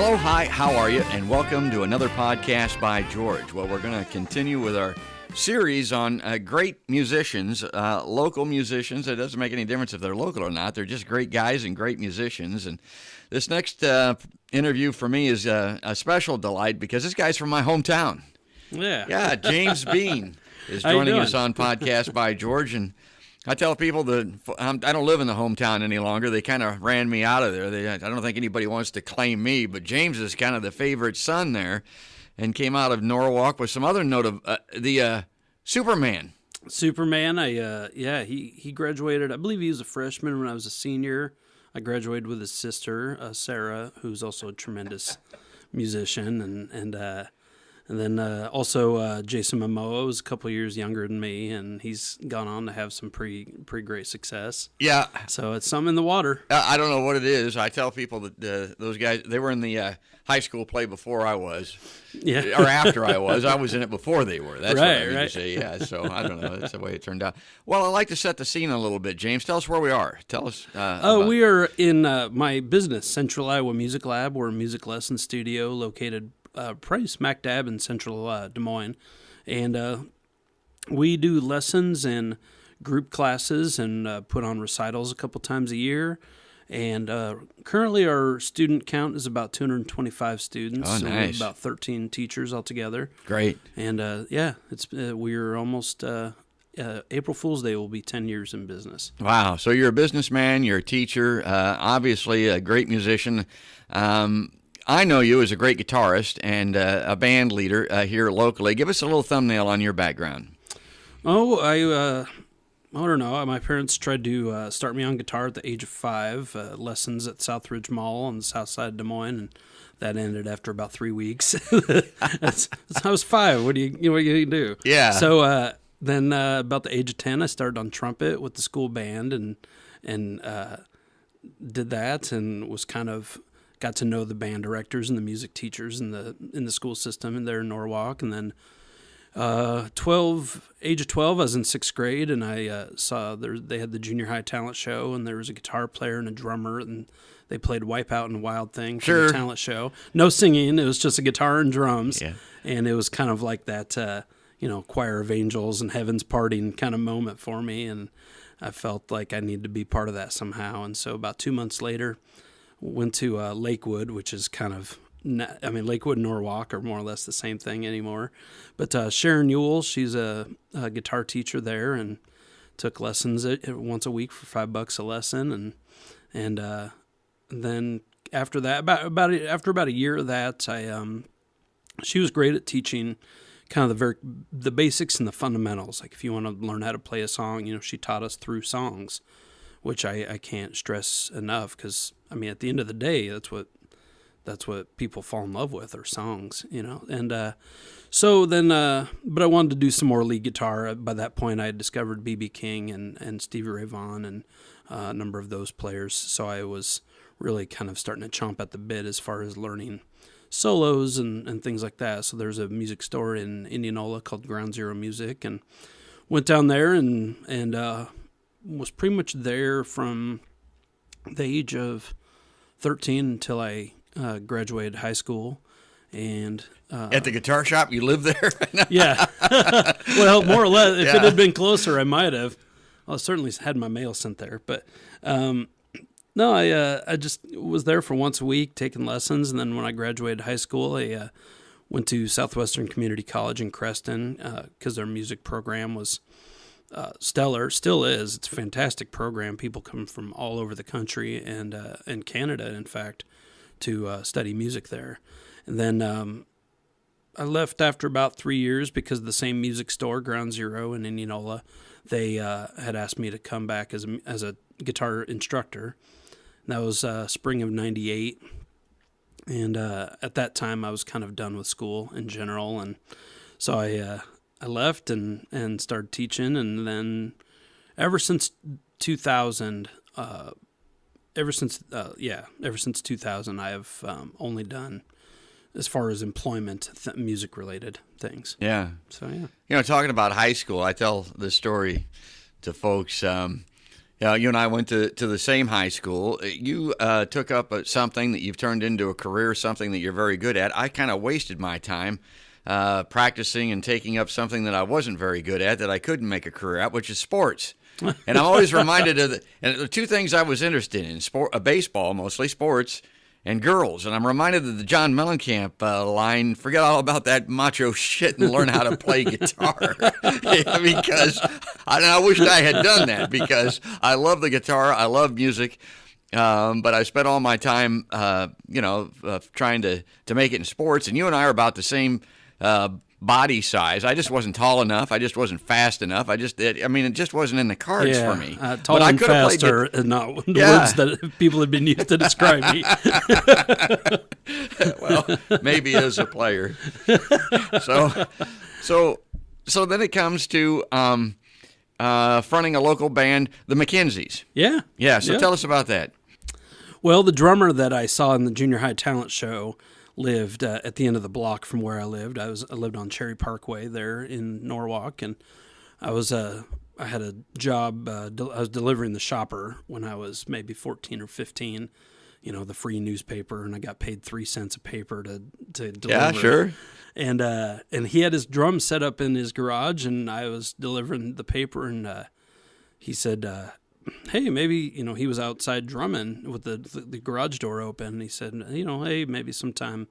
Hello, hi, how are you? And welcome to another podcast by George. Well, we're going to continue with our series on great musicians, local musicians. It doesn't make any difference if they're local or not. They're just great guys and great musicians. And this next interview for me is a special delight because this guy's from my hometown. Yeah, James Biehn is joining us on Podcast by George. And I tell people that I don't live in the hometown any longer. They kind of ran me out of there. I don't think anybody wants to claim me, but James is kind of the favorite son there and came out of Norwalk with some other note of the Superman. Superman, he graduated. I believe he was a freshman when I was a senior. I graduated with his sister, Sarah, who's also a tremendous musician, and then also Jason Momoa was a couple years younger than me, and he's gone on to have some pretty great success. Yeah. So it's something in the water. I don't know what it is. I tell people that those guys, they were in the high school play before I was. Yeah. Or after I was. I was in it before they were. That's right, what I mean to say. Yeah, so I don't know. That's the way it turned out. Well, I'd like to set the scene a little bit. James, tell us where we are. Tell us. We are in my business, Central Iowa Music Lab. We're a music lesson studio located probably smack dab in central Des Moines, and we do lessons and group classes and put on recitals a couple times a year. And currently our student count is about 225 students. Oh, nice. So about 13 teachers altogether. Great. And it's we're almost April Fool's Day will be 10 years in business. Wow. So you're a businessman, you're a teacher, obviously a great musician. I know you as a great guitarist and a band leader here locally. Give us a little thumbnail on your background. Oh, I don't know. My parents tried to start me on guitar at the age of 5, lessons at Southridge Mall on the south side of Des Moines, and that ended after about 3 weeks. I was 5. What do you do? Yeah. So then about the age of 10, I started on trumpet with the school band and did that and was kind of got to know the band directors and the music teachers in the school system in there in Norwalk. And then age of 12, I was in 6th grade, and I saw they had the junior high talent show, and there was a guitar player and a drummer, and they played Wipeout and Wild Thing for the talent show. No singing, it was just a guitar and drums. Yeah. And it was kind of like that, Choir of Angels and Heaven's Parting kind of moment for me, and I felt like I needed to be part of that somehow. And so about 2 months later, went to Lakewood, which is kind of, Lakewood and Norwalk are more or less the same thing anymore. But Sharon Ewell, she's a guitar teacher there, and took lessons once a week for $5 a lesson. And then after that, after about a year of that, she was great at teaching kind of the basics and the fundamentals. Like if you want to learn how to play a song, she taught us through songs, which I can't stress enough because, at the end of the day, that's what people fall in love with are songs, And so then, but I wanted to do some more lead guitar. By that point, I had discovered B.B. King and Stevie Ray Vaughan and a number of those players. So I was really kind of starting to chomp at the bit as far as learning solos and things like that. So there's a music store in Indianola called Ground Zero Music, and went down there and was pretty much there from the age of 13 until I graduated high school. And at the guitar shop, you lived there? Yeah. Well, more or less. If it had been closer, I might have. Well, I certainly had my mail sent there. But no, I just was there for once a week taking lessons. And then when I graduated high school, I went to Southwestern Community College in Creston because their music program was stellar, still is. It's a fantastic program. People come from all over the country and Canada, in fact, to study music there. And then I left after about 3 years because the same music store, Ground Zero in Indianola, they had asked me to come back as a guitar instructor. And that was spring of '98. And at that time, I was kind of done with school in general. And so I left and started teaching. And then ever since 2000, I have only done, as far as employment, music-related things. Yeah. So, yeah. Talking about high school, I tell this story to folks. You and I went to the same high school. You took up something that you've turned into a career, something that you're very good at. I kind of wasted my time practicing and taking up something that I wasn't very good at, that I couldn't make a career at, which is sports. And I'm always reminded of the two things I was interested in: baseball, mostly sports, and girls. And I'm reminded of the John Mellencamp line, forget all about that macho shit and learn how to play guitar. Because I wished I had done that, because I love the guitar, I love music, but I spent all my time, trying to make it in sports. And you and I are about the same body size. I just wasn't tall enough. I just wasn't fast enough. It just wasn't in the cards for me. Tall but and fast are not the words that people have been used to describe me. Well, maybe as a player. So then it comes to fronting a local band, the McKenzies. Yeah. Yeah. So tell us about that. Well, the drummer that I saw in the junior high talent show lived at the end of the block from where I lived. I lived on Cherry Parkway there in Norwalk, and I had a job. I was delivering the Shopper when I was maybe 14 or 15. The free newspaper, and I got paid 3 cents a paper to deliver. Yeah, sure. And he had his drum set up in his garage, and I was delivering the paper, and he said, hey, maybe, he was outside drumming with the garage door open. And he said, hey, maybe sometime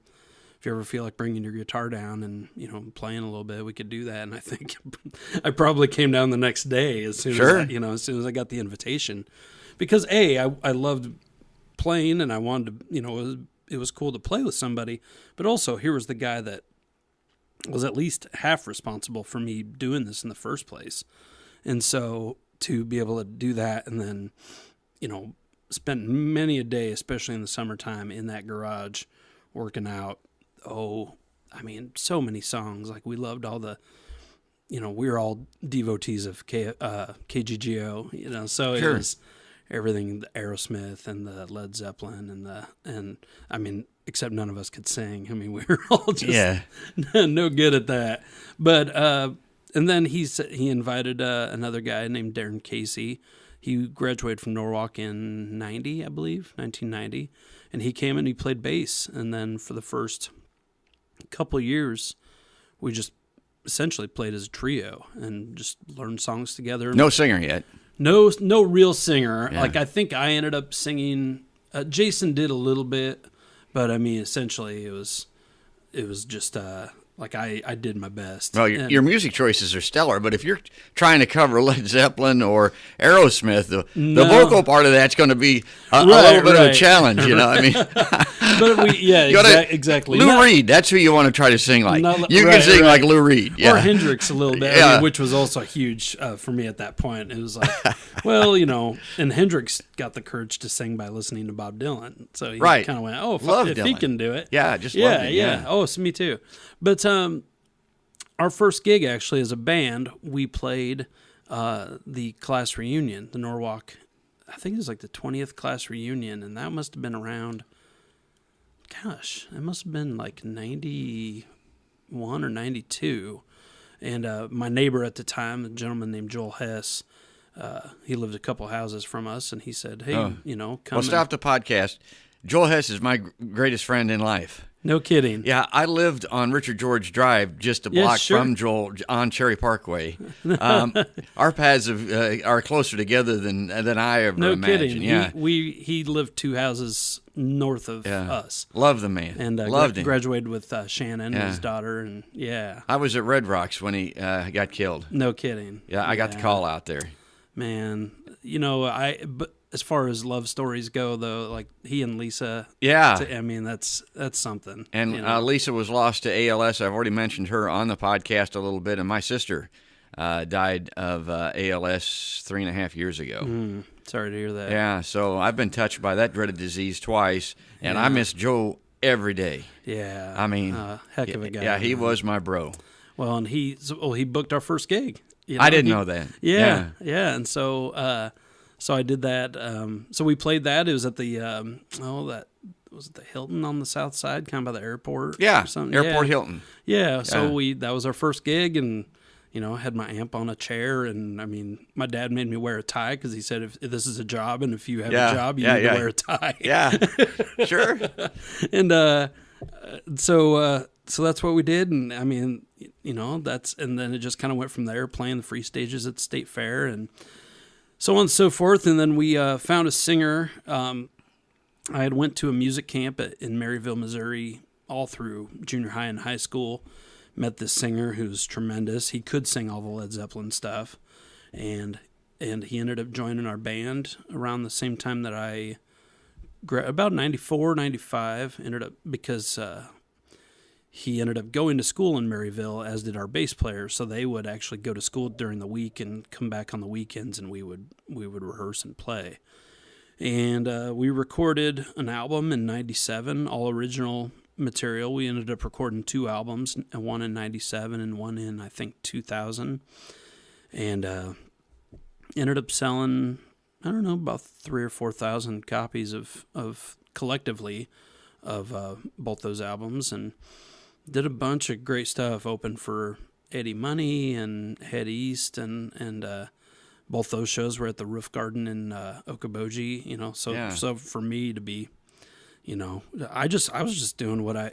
if you ever feel like bringing your guitar down and, playing a little bit, we could do that. And I think I probably came down the next day as soon as I got the invitation, because I loved playing, and I wanted to, it was cool to play with somebody, but also here was the guy that was at least half responsible for me doing this in the first place. And so to be able to do that, and then, spent many a day, especially in the summertime, in that garage working out. So many songs. Like, we loved all the, we were all devotees of KGGO, so sure. It was everything, the Aerosmith and the Led Zeppelin except none of us could sing. We were all just no good at that. But, and then he invited another guy named Darren Casey. He graduated from Norwalk in 1990, and he came and he played bass. And then for the first couple years, we just essentially played as a trio and just learned songs together. No singer yet. No real singer. Yeah. Like, I think I ended up singing. Jason did a little bit, but essentially it was just. I did my best. Well, your music choices are stellar, but if you're trying to cover Led Zeppelin or Aerosmith, the vocal part of that's going to be a little bit of a challenge, But exactly. Lou Reed, that's who you want to try to sing like. You can sing like Lou Reed. Yeah. Or Hendrix a little bit, which was also huge for me at that point. It was like, and Hendrix got the courage to sing by listening to Bob Dylan. So he kind of went, if he can do it. Yeah, just loved it. Yeah. Oh, it's me too. But our first gig, actually, as a band, we played the class reunion, the Norwalk, I think it was like the 20th class reunion, and that must have been around, it must have been like 91 or 92. And my neighbor at the time, a gentleman named Joel Hess, he lived a couple houses from us, and he said, hey, come. Well, stop the podcast. Joel Hess is my greatest friend in life. No kidding. Yeah, I lived on Richard George Drive, just a block from Joel, on Cherry Parkway. Our paths are closer together than I ever imagined. Kidding. Yeah, he lived 2 houses north of us. Love the man. And loved him. Graduated with Shannon, his daughter, and I was at Red Rocks when he got killed. No kidding. Yeah, I got the call out there. Man, but as far as love stories go, though, like he and Lisa, that's something. And Lisa was lost to ALS. I've already mentioned her on the podcast a little bit, and my sister died of ALS 3.5 years ago. Sorry to hear that. Yeah, so I've been touched by that dreaded disease twice, and I miss Joe every day. Yeah, heck of a guy. Yeah, he was my bro. Well, and he booked our first gig. I didn't know that. Yeah, and so. So I did that. So we played that. It was at the was it the Hilton on the south side, kind of by the airport. Yeah, or something? Airport Hilton. Yeah. So that was our first gig, and I had my amp on a chair, and I mean, my dad made me wear a tie because he said if this is a job, and if you have a job, you need to wear a tie. Yeah, sure. And so that's what we did, and I mean, and then it just kind of went from there, playing the free stages at the state fair, and so on and so forth. And then we found a singer. I had went to a music camp in Maryville, Missouri, all through junior high and high school. Met this singer who's tremendous. He could sing all the Led Zeppelin stuff, and he ended up joining our band around the same time that I, about 94, 95, ended up, because he ended up going to school in Maryville, as did our bass player, so they would actually go to school during the week and come back on the weekends, and we would rehearse and play. And we recorded an album in 97, all original material. We ended up recording 2 albums, one in 97 and one in, I think, 2000. And ended up selling, I don't know, about 3,000 or 4,000 copies of collectively of both those albums, and did a bunch of great stuff. Opened for Eddie Money and Head East, and both those shows were at the Roof Garden in Okoboji. So for me to be, I was just doing what I,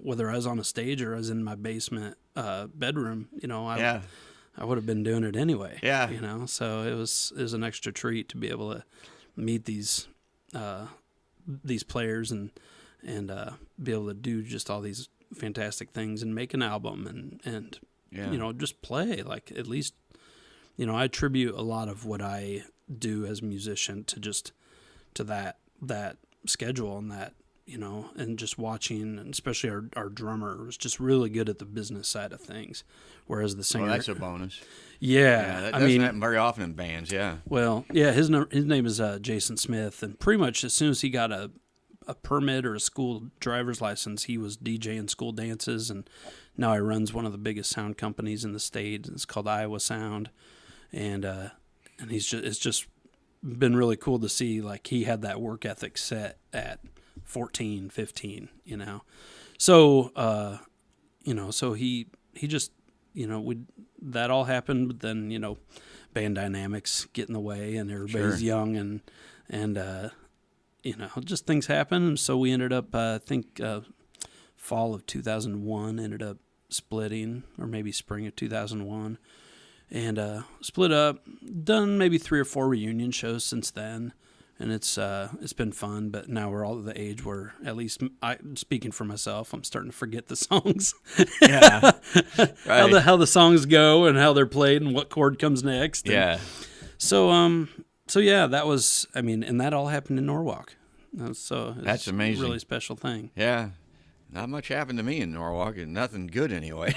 whether I was on a stage or I was in my basement bedroom, I would have been doing it anyway. Yeah. So it was an extra treat to be able to meet these players and be able to do just all these fantastic things and make an album and just play. Like, at least, I attribute a lot of what I do as a musician to that schedule and that, and just watching, and especially our drummer was just really good at the business side of things, whereas the singer. Well, that's a bonus. Yeah, that doesn't happen very often in bands. Yeah. Well, yeah, his name is Jason Smith, and pretty much as soon as he got a permit or a school driver's license, he was DJing school dances, and now he runs one of the biggest sound companies in the state. It's called Iowa Sound, and it's just been really cool to see, like, he had that work ethic set at 14, 15, So, so he just, that all happened, but then, band dynamics get in the way, and everybody's young, and just things happen. And so we ended up, I think, fall of 2001, ended up splitting, or maybe spring of 2001, and split up, done maybe 3 or 4 reunion shows since then. And it's been fun, but now we're all at the age where, at least speaking for myself, I'm starting to forget the songs. Yeah, right. how the songs go and how they're played and what chord comes next. Yeah. So yeah, that was, and that all happened in Norwalk. So that's amazing. A really special thing. Yeah. Not much happened to me in Norwalk, and nothing good anyway.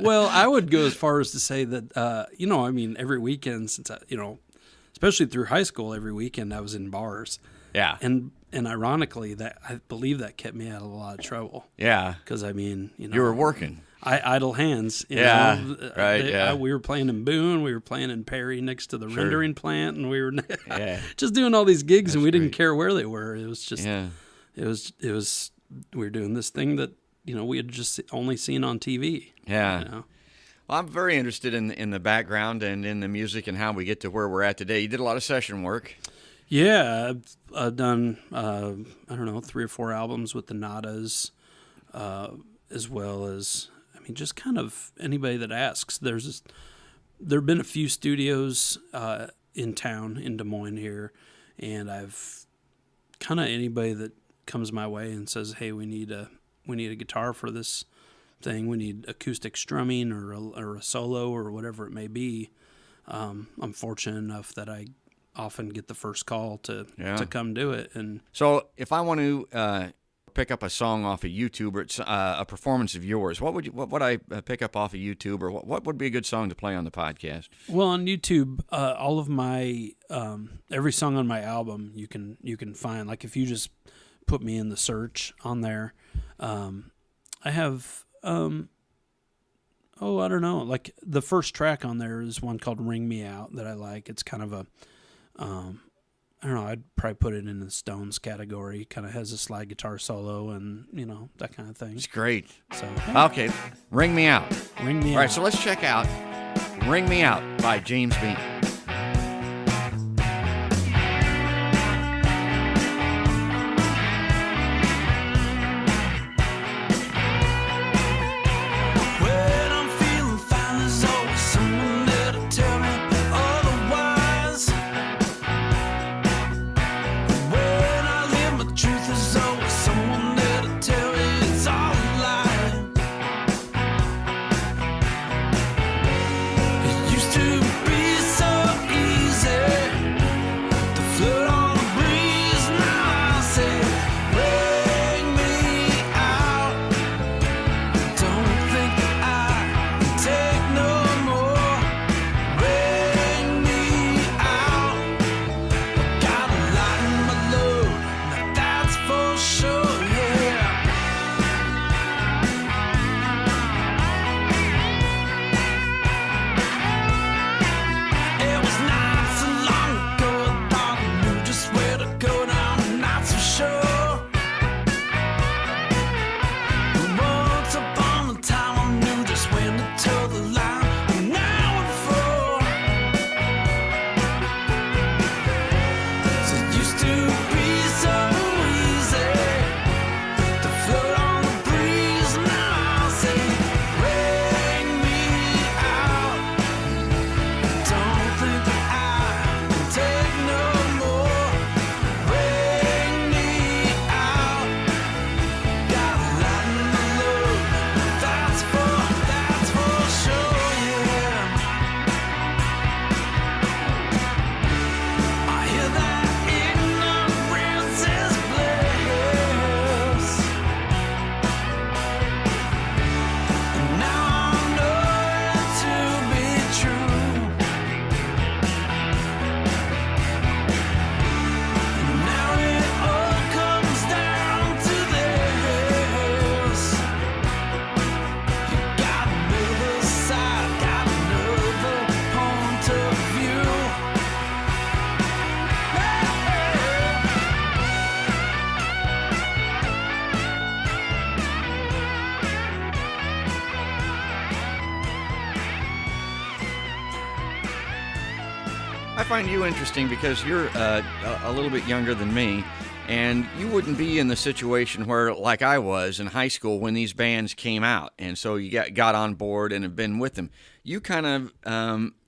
Well, I would go as far as to say that, every weekend since especially through high school, every weekend I was in bars. Yeah. And ironically, that I believe that kept me out of a lot of trouble. Yeah. Because, you were working. Idle hands. Right. We were playing in Biehn. We were playing in Perry next to the rendering plant, and we were just doing all these gigs, and we didn't care where they were. It was just, it was, we were doing this thing that, we had just only seen on TV. Yeah. Well, I'm very interested in the background and in the music and how we get to where we're at today. You did a lot of session work. Yeah, I've done, 3 or 4 albums with the Nadas, as well as, just kind of anybody that asks. There have been a few studios in town, in Des Moines here, and I've kind of anybody that comes my way and says, hey, we need a guitar for this thing, we need acoustic strumming or a solo or whatever it may be. I'm fortunate enough that I often get the first call to come do it. And so if I want to pick up a song off of YouTube, or it's a performance of yours, what would I pick up off of YouTube, or what would be a good song to play on the podcast? Well, on YouTube, all of my every song on my album you can find. Like, if you just put me in the search on there, I have I don't know, like the first track on there is one called Ring Me Out that I like. It's kind of a I don't know, I'd probably put it in the Stones category. Kind of has a slide guitar solo and, that kind of thing. It's great. So, Okay, Ring Me Out. Ring Me Out. All right, so let's check out Ring Me Out by James Biehn. I find you interesting because you're a little bit younger than me, and you wouldn't be in the situation where, like I was in high school when these bands came out, and so you got on board and have been with them. You kind of,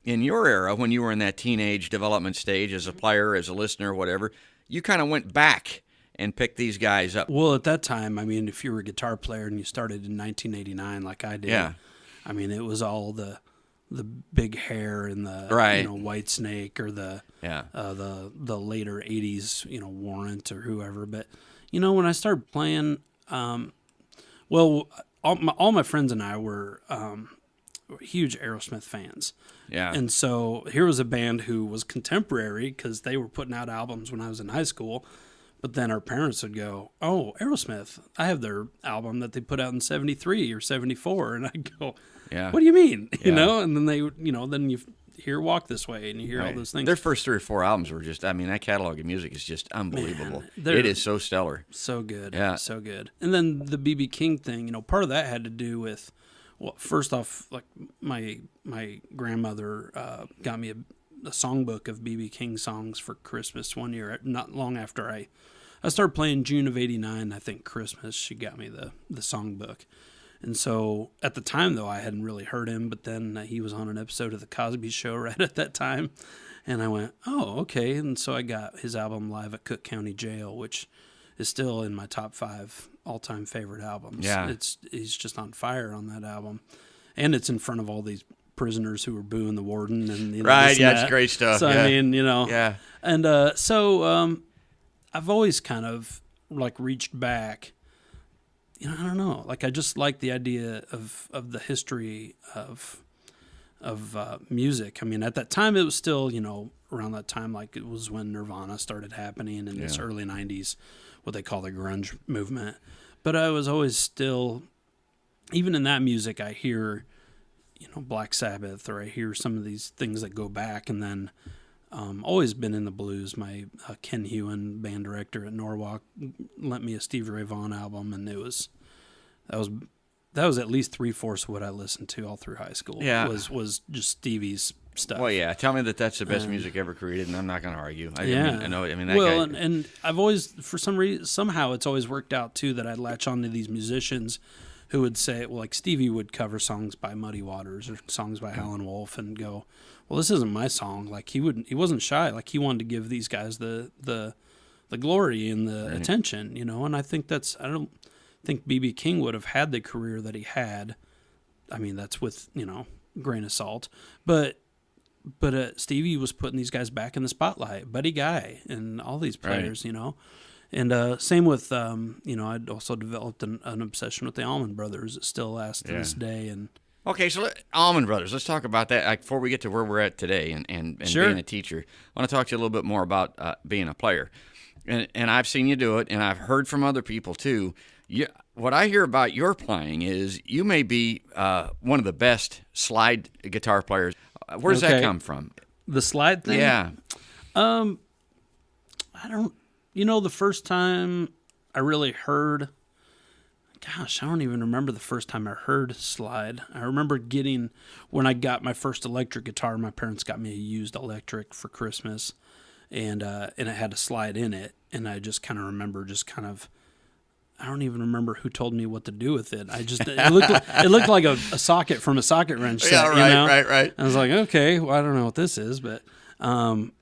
in your era, when you were in that teenage development stage as a player, as a listener, whatever, you kind of went back and picked these guys up. Well, at that time, I mean, if you were a guitar player and you started in 1989 like I did, yeah. I mean, it was all the big hair and the right. White Snake or the later 80s Warrant or whoever. But when I started playing, all my friends and I were huge Aerosmith fans. Yeah. And so here was a band who was contemporary because they were putting out albums when I was in high school. But then our parents would go, "Oh, Aerosmith! I have their album that they put out in '73 or '74," and I'd go, "Yeah, what do you mean?" And then they, then you hear "Walk This Way" and you hear all those things. Their first 3 or 4 albums were just, that catalog of music is just unbelievable. Man, it is so stellar, so good, yeah, so good. And then the B.B. King thing, part of that had to do with, well, first off, like my grandmother got me a songbook of B.B. King songs for Christmas one year, not long after I started playing. June of '89, I think Christmas, she got me the songbook. And so at the time, though, I hadn't really heard him, but then he was on an episode of The Cosby Show right at that time, and I went, oh, okay. And so I got his album Live at Cook County Jail, which is still in my top 5 all-time favorite albums. Yeah. He's just on fire on that album, and it's in front of all these prisoners who were booing the warden. And right, yeah, it's great stuff. So, yeah. I mean, yeah. And so I've always kind of, reached back. I don't know. I just like the idea of the history of music. I mean, at that time, it was still, around that time, it was when Nirvana started happening in this early 90s, what they call the grunge movement. But I was always still, even in that music, I hear, Black Sabbath, or I hear some of these things that go back, and then always been in the blues. My Ken Hewen, band director at Norwalk, lent me a Stevie Ray Vaughan album, and that was at least 3/4 of what I listened to all through high school. Yeah. was just Stevie's stuff. Well, yeah. Tell me that's the best music ever created, and I'm not going to argue. I know. I mean, that well, guy. and I've always, for some reason, somehow it's always worked out too that I'd latch on to these musicians who would say, well, like Stevie would cover songs by Muddy Waters or songs by Howlin' Wolf, and go, well, this isn't my song. Like he wasn't shy. Like he wanted to give these guys the glory and the attention, And I think I don't think B.B. King would have had the career that he had. I mean, that's with grain of salt, but Stevie was putting these guys back in the spotlight, Buddy Guy and all these players, And same with, I'd also developed an obsession with the Allman Brothers. It still lasts to this day. And Okay, so Allman Brothers, let's talk about that before we get to where we're at today and Sure. being a teacher. I want to talk to you a little bit more about being a player. And I've seen you do it, and I've heard from other people too. What I hear about your playing is you may be one of the best slide guitar players. Where does that come from? The slide thing? Yeah. I don't, the first time I really heard, I don't even remember the first time I heard slide. I remember when I got my first electric guitar, my parents got me a used electric for Christmas, and it had a slide in it, and I just kind of remember I don't even remember who told me what to do with it. It looked like a socket from a socket wrench set. Yeah, right. I was like, okay, well, I don't know what this is, but around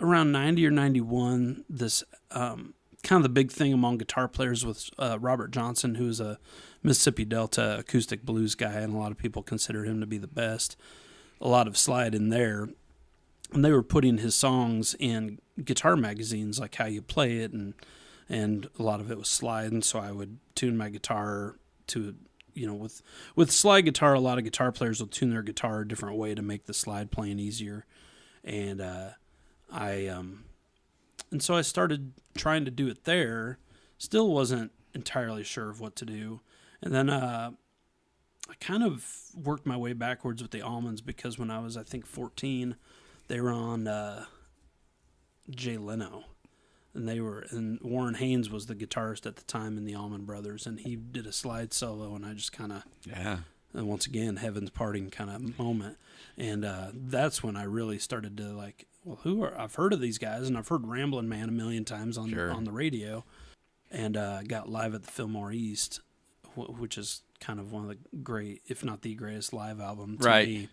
90 or 91, this kind of the big thing among guitar players was Robert Johnson, who's a Mississippi Delta acoustic blues guy, and a lot of people consider him to be the best. A lot of slide in there, and they were putting his songs in guitar magazines, like How You Play It, and a lot of it was slide, and so I would tune my guitar to, with slide guitar, a lot of guitar players will tune their guitar a different way to make the slide playing easier, and and so I started trying to do it there. Still wasn't entirely sure of what to do, and then I kind of worked my way backwards with the Allmans, because when I was, I think, 14, they were on Jay Leno. And Warren Haynes was the guitarist at the time in the Allman Brothers, and he did a slide solo, and I just kind of, and once again, Heaven's Parting kind of moment. And that's when I really started to like, well, I've heard of these guys, and I've heard Ramblin' Man a million times on the radio, and got Live at the Fillmore East, which is kind of one of the great, if not the greatest live album to me.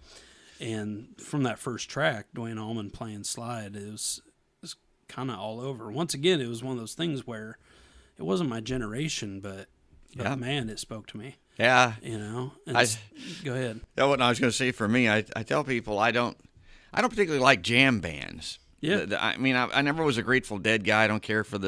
And from that first track, Dwayne Allman playing slide, it was kind of all over. Once again, it was one of those things where it wasn't my generation, but man, it spoke to me. Yeah. Go ahead. What I was going to say for me, I tell people I don't particularly like jam bands. Yeah. I mean, I never was a Grateful Dead guy. I don't care for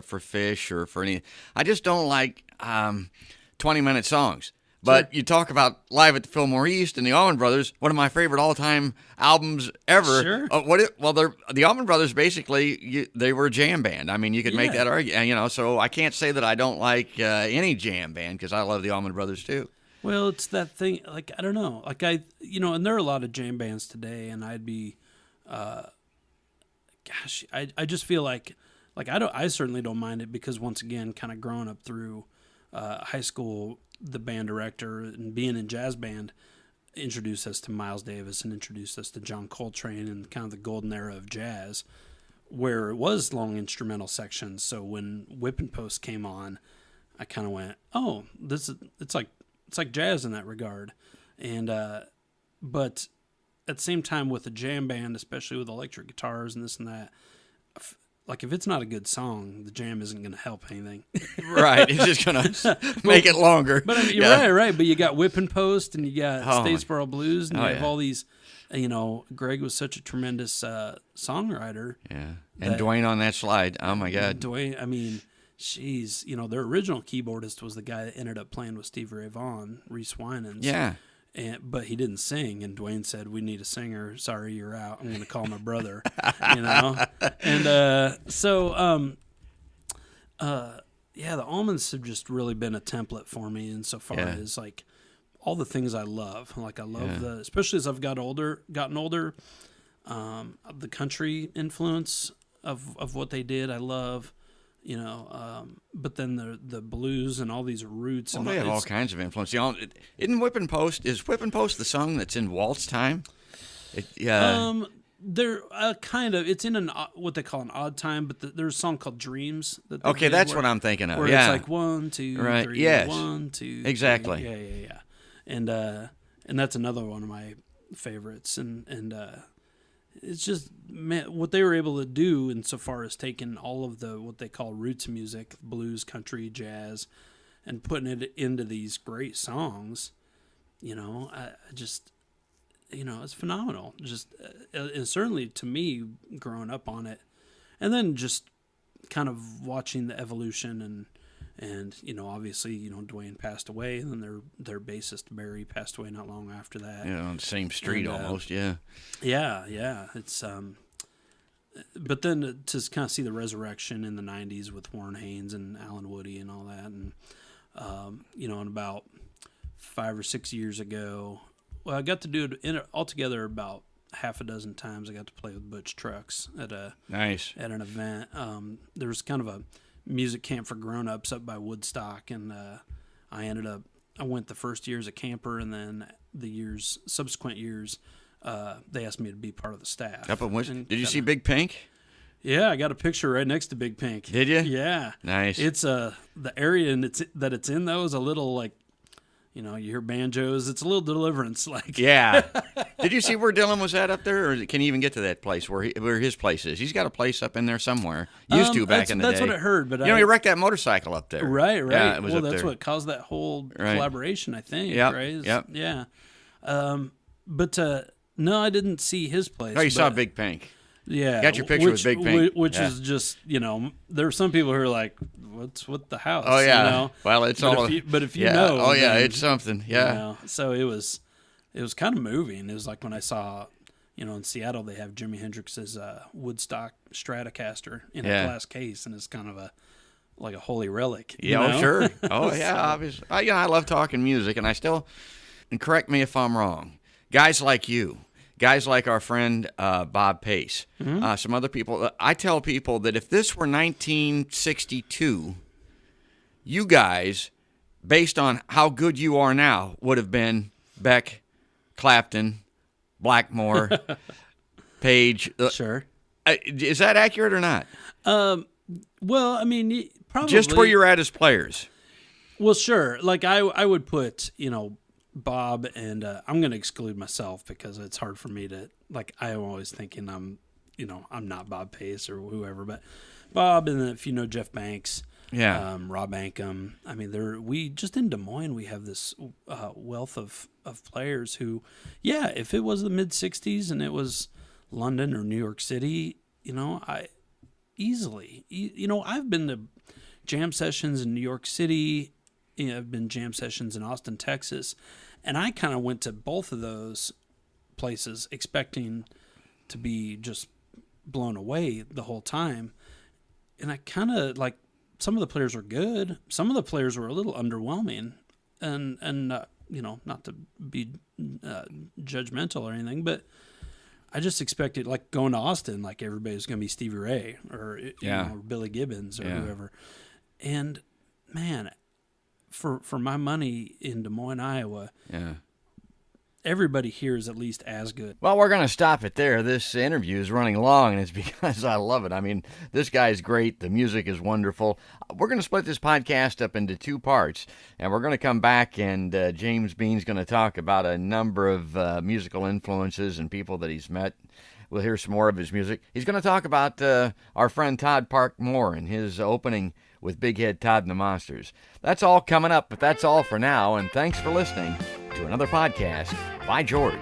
for Fish or for any. I just don't like 20-minute songs. But you talk about Live at the Fillmore East and the Allman Brothers, one of my favorite all-time albums ever. Sure. The Allman Brothers, basically, they were a jam band. I mean, you could make that argument, so I can't say that I don't like any jam band, because I love the Allman Brothers, too. Well, it's that thing, like, I don't know. Like, and there are a lot of jam bands today, and I'd be, I just feel like I certainly don't mind it, because once again, kind of growing up through high school, the band director and being in jazz band introduced us to Miles Davis and introduced us to John Coltrane and kind of the golden era of jazz, where it was long instrumental sections. So when Whippin' Post came on, I kind of went, oh, it's like jazz in that regard. And but at the same time, with a jam band, especially with electric guitars and this and that, like, if it's not a good song, the jam isn't going to help anything. Right. It's just going to make it longer. But I mean, you're right. But you got Whippin' Post, and you got Statesboro Blues, and you have all these, Greg was such a tremendous songwriter. Yeah. And Dwayne on that slide. Oh, my God. Dwayne, I mean, jeez. Their original keyboardist was the guy that ended up playing with Stevie Ray Vaughan, Reese Winans. Yeah. But he didn't sing, and Dwayne said, "We need a singer. Sorry, you're out. I'm going to call my brother." And the Allmans have just really been a template for me insofar as like all the things I love. Like I love especially as I've gotten older. The country influence of what they did, I love. But then the blues and all these roots. Well, and they have all kinds of influence. Isn't Whip and Post? Is Whip and Post the song that's in Waltz Time? They're kind of. It's in what they call an odd time, but there's a song called Dreams. Okay, that's what I'm thinking of. Where it's like 1, 2, right. 3, Yes. 1, 2, exactly. 3. Yeah. And that's another one of my favorites. And it's just, man, what they were able to do insofar as taking all of what they call roots music, blues, country, jazz, and putting it into these great songs. I just. It's phenomenal. Just and certainly to me, growing up on it, and then just kind of watching the evolution and obviously Dwayne passed away, and then their bassist Barry passed away not long after that. On the same street almost. Yeah. It's but then to kind of see the resurrection in the '90s with Warren Haynes and Alan Woody and all that, and and about 5 or 6 years ago. Well, I got to do it altogether about half a dozen times. I got to play with Butch Trucks at an event. There was kind of a music camp for grown-ups up by Woodstock, and I went the first year as a camper, and then subsequent years, they asked me to be part of the staff. Did you see Big Pink? Yeah, I got a picture right next to Big Pink. Did you? Yeah. Nice. It's the area that it's in though is a little like. You hear banjos. It's a little Deliverance like. Yeah. Did you see where Dylan was at up there, or can he even get to that place where his place is? He's got a place up in there somewhere. Used to back in the day. That's what I heard. But he wrecked that motorcycle up there. Right. Yeah, it was up that's there. what caused that whole collaboration, I think. Yep. Right. Yep. Yeah. But no, I didn't see his place. Oh, you saw Big Pink. Yeah. Got your picture with Big Pink. Which is just, there are some people who are like, what's with the house? Oh, yeah. Well, it's all... But if you know... Oh, yeah, then, it's something. Yeah. So it was kind of moving. It was like when I saw, in Seattle, they have Jimi Hendrix's Woodstock Stratocaster in a glass case, and it's kind of like a holy relic. Yeah, sure. Oh, yeah, obviously. I love talking music, and I still... And correct me if I'm wrong. Guys like you... Guys like our friend Bob Pace, some other people. I tell people that if this were 1962, you guys, based on how good you are now, would have been Beck, Clapton, Blackmore, Page. Sure. Is that accurate or not? Well, I mean, probably. Just where you're at as players. Well, sure. Like I would put, Bob and I'm going to exclude myself because it's hard for me to I'm always thinking I'm not Bob Pace or whoever, but Bob, and then if Jeff Banks, Rob Ankham. I mean, we just in Des Moines we have this wealth of players who, if it was the mid '60s and it was London or New York City, I easily, I've been to jam sessions in New York City. I've been jam sessions in Austin, Texas, and I kind of went to both of those places expecting to be just blown away the whole time. And I kind of some of the players were good. Some of the players were a little underwhelming, and not to be judgmental or anything, but I just expected going to Austin, everybody was going to be Stevie Ray or or Billy Gibbons or whoever. And man, for my money in Des Moines, Iowa, everybody here is at least as good. Well, we're going to stop it there. This interview is running long, and it's because I love it. I mean, this guy's great. The music is wonderful. We're going to split this podcast up into 2 parts, and we're going to come back, and James Biehn going to talk about a number of musical influences and people that he's met. We'll hear some more of his music. He's going to talk about our friend Todd Park Moore and his opening with Big Head Todd and the Monsters. That's all coming up, but that's all for now, and thanks for listening to another podcast by George.